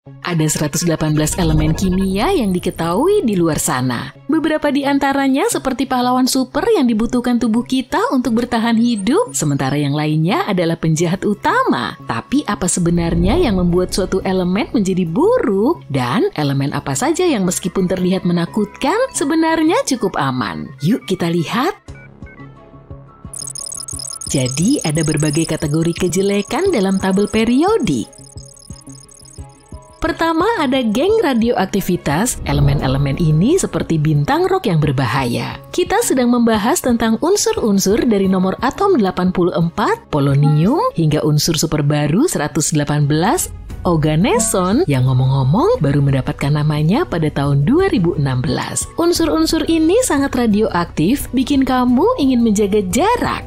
Ada 118 elemen kimia yang diketahui di luar sana. Beberapa di antaranya seperti pahlawan super yang dibutuhkan tubuh kita untuk bertahan hidup, sementara yang lainnya adalah penjahat utama. Tapi apa sebenarnya yang membuat suatu elemen menjadi buruk? Dan elemen apa saja yang meskipun terlihat menakutkan, sebenarnya cukup aman? Yuk kita lihat. Jadi ada berbagai kategori kejelekan dalam tabel periodik. Pertama ada geng radioaktivitas. Elemen-elemen ini seperti bintang rock yang berbahaya. Kita sedang membahas tentang unsur-unsur dari nomor atom 84, polonium, hingga unsur super baru 118, oganeson, yang ngomong-ngomong baru mendapatkan namanya pada tahun 2016. Unsur-unsur ini sangat radioaktif, bikin kamu ingin menjaga jarak.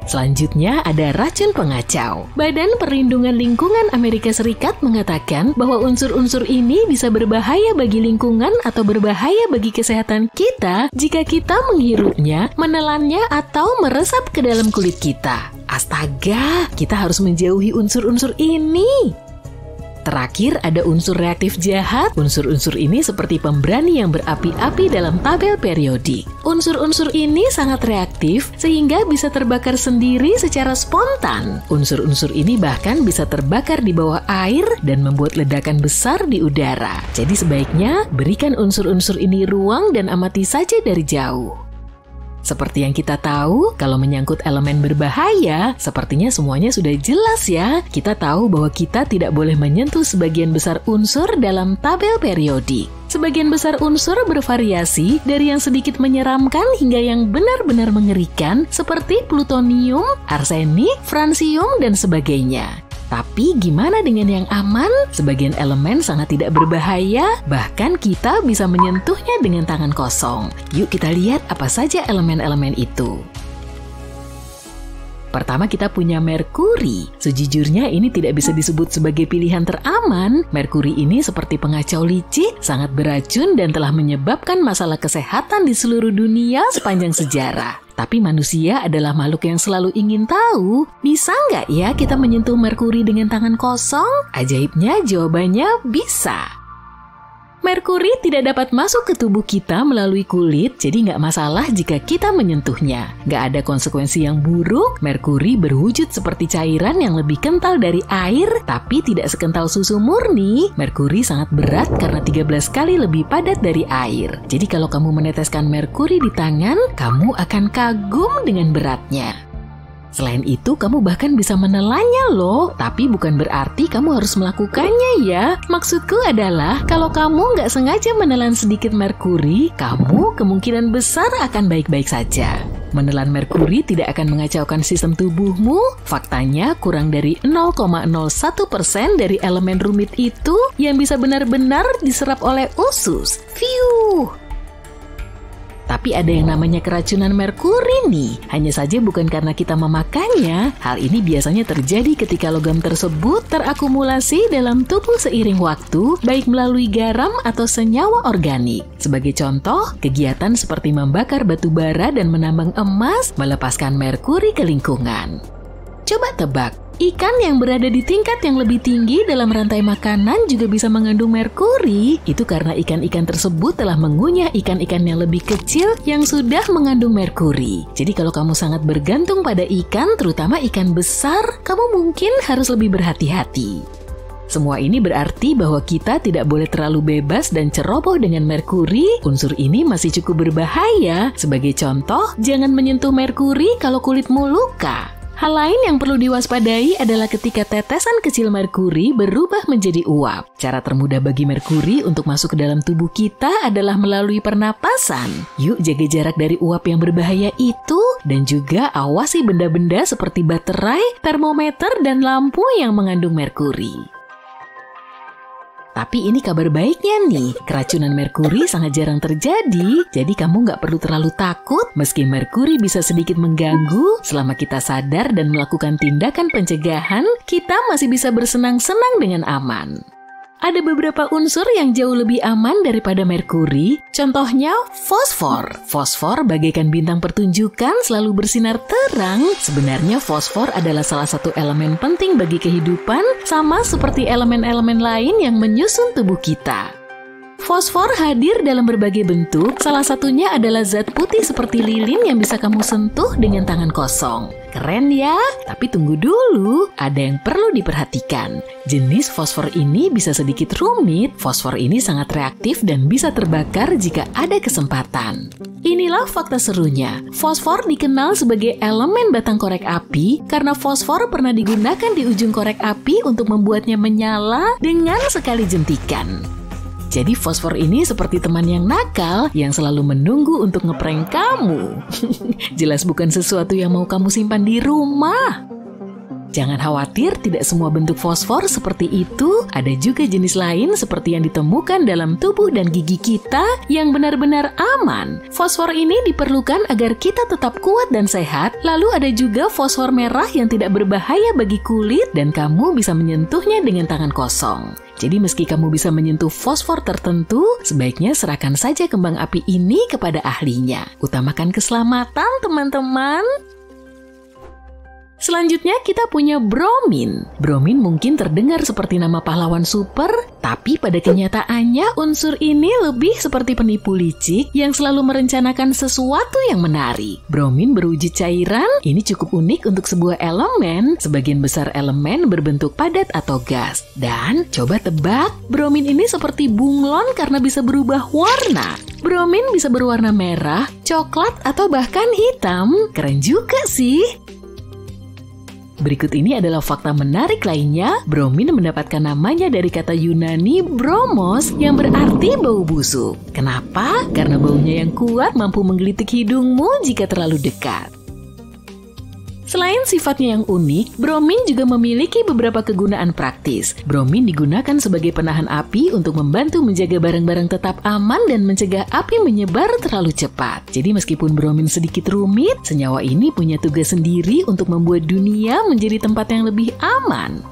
Selanjutnya ada racun pengacau. Badan Perlindungan Lingkungan Amerika Serikat mengatakan bahwa unsur-unsur ini bisa berbahaya bagi lingkungan atau berbahaya bagi kesehatan kita jika kita menghirupnya, menelannya, atau meresap ke dalam kulit kita. Astaga, kita harus menjauhi unsur-unsur ini. Terakhir ada unsur reaktif jahat. Unsur-unsur ini seperti pemberani yang berapi-api dalam tabel periodik. Unsur-unsur ini sangat reaktif sehingga bisa terbakar sendiri secara spontan. Unsur-unsur ini bahkan bisa terbakar di bawah air dan membuat ledakan besar di udara. Jadi sebaiknya berikan unsur-unsur ini ruang dan amati saja dari jauh. Seperti yang kita tahu, kalau menyangkut elemen berbahaya, sepertinya semuanya sudah jelas ya. Kita tahu bahwa kita tidak boleh menyentuh sebagian besar unsur dalam tabel periodik. Sebagian besar unsur bervariasi dari yang sedikit menyeramkan hingga yang benar-benar mengerikan seperti plutonium, arsenik, francium, dan sebagainya. Tapi gimana dengan yang aman? Sebagian elemen sangat tidak berbahaya, bahkan kita bisa menyentuhnya dengan tangan kosong. Yuk kita lihat apa saja elemen-elemen itu. Pertama kita punya merkuri. Sejujurnya ini tidak bisa disebut sebagai pilihan teraman. Merkuri ini seperti pengacau licik, sangat beracun dan telah menyebabkan masalah kesehatan di seluruh dunia sepanjang sejarah. Tapi manusia adalah makhluk yang selalu ingin tahu, bisa nggak ya kita menyentuh merkuri dengan tangan kosong? Ajaibnya jawabannya bisa. Merkuri tidak dapat masuk ke tubuh kita melalui kulit, jadi nggak masalah jika kita menyentuhnya. Nggak ada konsekuensi yang buruk. Merkuri berwujud seperti cairan yang lebih kental dari air, tapi tidak sekental susu murni. Merkuri sangat berat karena 13 kali lebih padat dari air. Jadi kalau kamu meneteskan merkuri di tangan, kamu akan kagum dengan beratnya. Selain itu, kamu bahkan bisa menelannya loh. Tapi bukan berarti kamu harus melakukannya ya. Maksudku adalah, kalau kamu nggak sengaja menelan sedikit merkuri, kamu kemungkinan besar akan baik-baik saja. Menelan merkuri tidak akan mengacaukan sistem tubuhmu. Faktanya, kurang dari 0,01% dari elemen rumit itu yang bisa benar-benar diserap oleh usus. Fiuh! Tapi ada yang namanya keracunan merkuri nih. Hanya saja bukan karena kita memakannya. Hal ini biasanya terjadi ketika logam tersebut terakumulasi dalam tubuh seiring waktu, baik melalui garam atau senyawa organik. Sebagai contoh, kegiatan seperti membakar batu bara dan menambang emas melepaskan merkuri ke lingkungan. Coba tebak, ikan yang berada di tingkat yang lebih tinggi dalam rantai makanan juga bisa mengandung merkuri. Itu karena ikan-ikan tersebut telah mengunyah ikan-ikan yang lebih kecil yang sudah mengandung merkuri. Jadi kalau kamu sangat bergantung pada ikan, terutama ikan besar, kamu mungkin harus lebih berhati-hati. Semua ini berarti bahwa kita tidak boleh terlalu bebas dan ceroboh dengan merkuri. Unsur ini masih cukup berbahaya. Sebagai contoh, jangan menyentuh merkuri kalau kulitmu luka. Hal lain yang perlu diwaspadai adalah ketika tetesan kecil merkuri berubah menjadi uap. Cara termudah bagi merkuri untuk masuk ke dalam tubuh kita adalah melalui pernapasan. Yuk jaga jarak dari uap yang berbahaya itu, dan juga awasi benda-benda seperti baterai, termometer, dan lampu yang mengandung merkuri. Tapi ini kabar baiknya nih, keracunan merkuri sangat jarang terjadi, jadi kamu nggak perlu terlalu takut meski merkuri bisa sedikit mengganggu. Selama kita sadar dan melakukan tindakan pencegahan, kita masih bisa bersenang-senang dengan aman. Ada beberapa unsur yang jauh lebih aman daripada merkuri, contohnya fosfor. Fosfor bagaikan bintang pertunjukan selalu bersinar terang. Sebenarnya fosfor adalah salah satu elemen penting bagi kehidupan, sama seperti elemen-elemen lain yang menyusun tubuh kita. Fosfor hadir dalam berbagai bentuk, salah satunya adalah zat putih seperti lilin yang bisa kamu sentuh dengan tangan kosong. Keren ya? Tapi tunggu dulu, ada yang perlu diperhatikan. Jenis fosfor ini bisa sedikit rumit, fosfor ini sangat reaktif dan bisa terbakar jika ada kesempatan. Inilah fakta serunya. Fosfor dikenal sebagai elemen batang korek api karena fosfor pernah digunakan di ujung korek api untuk membuatnya menyala dengan sekali jentikan. Jadi fosfor ini seperti teman yang nakal yang selalu menunggu untuk ngeprank kamu. Jelas bukan sesuatu yang mau kamu simpan di rumah. Jangan khawatir, tidak semua bentuk fosfor seperti itu. Ada juga jenis lain seperti yang ditemukan dalam tubuh dan gigi kita yang benar-benar aman. Fosfor ini diperlukan agar kita tetap kuat dan sehat. Lalu ada juga fosfor merah yang tidak berbahaya bagi kulit dan kamu bisa menyentuhnya dengan tangan kosong. Jadi meski kamu bisa menyentuh fosfor tertentu, sebaiknya serahkan saja kembang api ini kepada ahlinya. Utamakan keselamatan, teman-teman. Selanjutnya kita punya bromin. Bromin mungkin terdengar seperti nama pahlawan super, tapi pada kenyataannya unsur ini lebih seperti penipu licik yang selalu merencanakan sesuatu yang menarik. Bromin berwujud cairan, ini cukup unik untuk sebuah elemen. Sebagian besar elemen berbentuk padat atau gas. Dan coba tebak, bromin ini seperti bunglon karena bisa berubah warna. Bromin bisa berwarna merah, coklat, atau bahkan hitam. Keren juga sih. Berikut ini adalah fakta menarik lainnya. Bromin mendapatkan namanya dari kata Yunani bromos yang berarti bau busuk. Kenapa? Karena baunya yang kuat mampu menggelitik hidungmu jika terlalu dekat. Selain sifatnya yang unik, bromin juga memiliki beberapa kegunaan praktis. Bromin digunakan sebagai penahan api untuk membantu menjaga barang-barang tetap aman dan mencegah api menyebar terlalu cepat. Jadi meskipun bromin sedikit rumit, senyawa ini punya tugas sendiri untuk membuat dunia menjadi tempat yang lebih aman.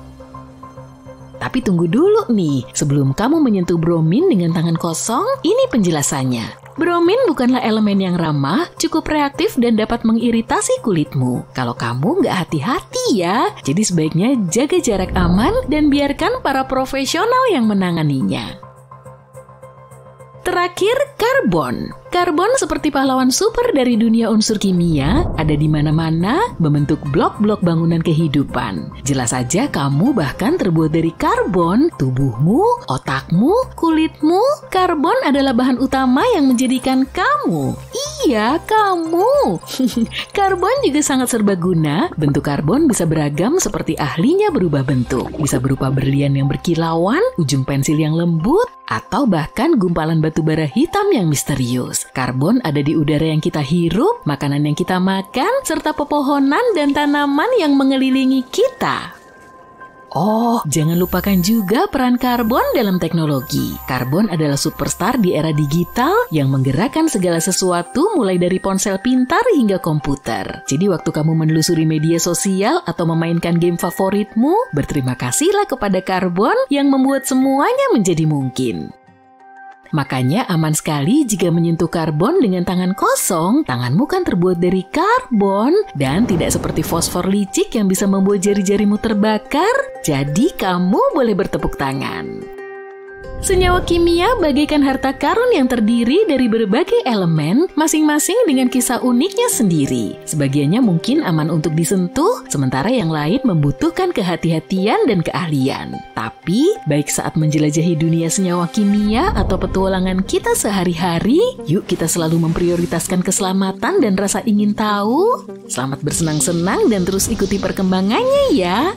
Tapi tunggu dulu nih, sebelum kamu menyentuh bromin dengan tangan kosong, ini penjelasannya. Bromin bukanlah elemen yang ramah, cukup reaktif dan dapat mengiritasi kulitmu. Kalau kamu nggak hati-hati ya, jadi sebaiknya jaga jarak aman dan biarkan para profesional yang menanganinya. Terakhir, karbon. Karbon seperti pahlawan super dari dunia unsur kimia, ada di mana-mana, membentuk blok-blok bangunan kehidupan. Jelas saja kamu bahkan terbuat dari karbon, tubuhmu, otakmu, kulitmu. Karbon adalah bahan utama yang menjadikan kamu. Iya, kamu. Karbon juga sangat serbaguna. Bentuk karbon bisa beragam seperti ahlinya berubah bentuk. Bisa berupa berlian yang berkilauan, ujung pensil yang lembut, atau bahkan gumpalan batu bara hitam yang misterius. Karbon ada di udara yang kita hirup, makanan yang kita makan, serta pepohonan dan tanaman yang mengelilingi kita. Oh, jangan lupakan juga peran karbon dalam teknologi. Karbon adalah superstar di era digital yang menggerakkan segala sesuatu mulai dari ponsel pintar hingga komputer. Jadi waktu kamu menelusuri media sosial atau memainkan game favoritmu, berterima kasihlah kepada karbon yang membuat semuanya menjadi mungkin. Makanya aman sekali jika menyentuh karbon dengan tangan kosong. Tanganmu kan terbuat dari karbon dan tidak seperti fosfor licik yang bisa membuat jari-jarimu terbakar. Jadi kamu boleh bertepuk tangan. Senyawa kimia bagaikan harta karun yang terdiri dari berbagai elemen, masing-masing dengan kisah uniknya sendiri. Sebagiannya mungkin aman untuk disentuh, sementara yang lain membutuhkan kehati-hatian dan keahlian. Tapi, baik saat menjelajahi dunia senyawa kimia atau petualangan kita sehari-hari, yuk kita selalu memprioritaskan keselamatan dan rasa ingin tahu. Selamat bersenang-senang dan terus ikuti perkembangannya ya!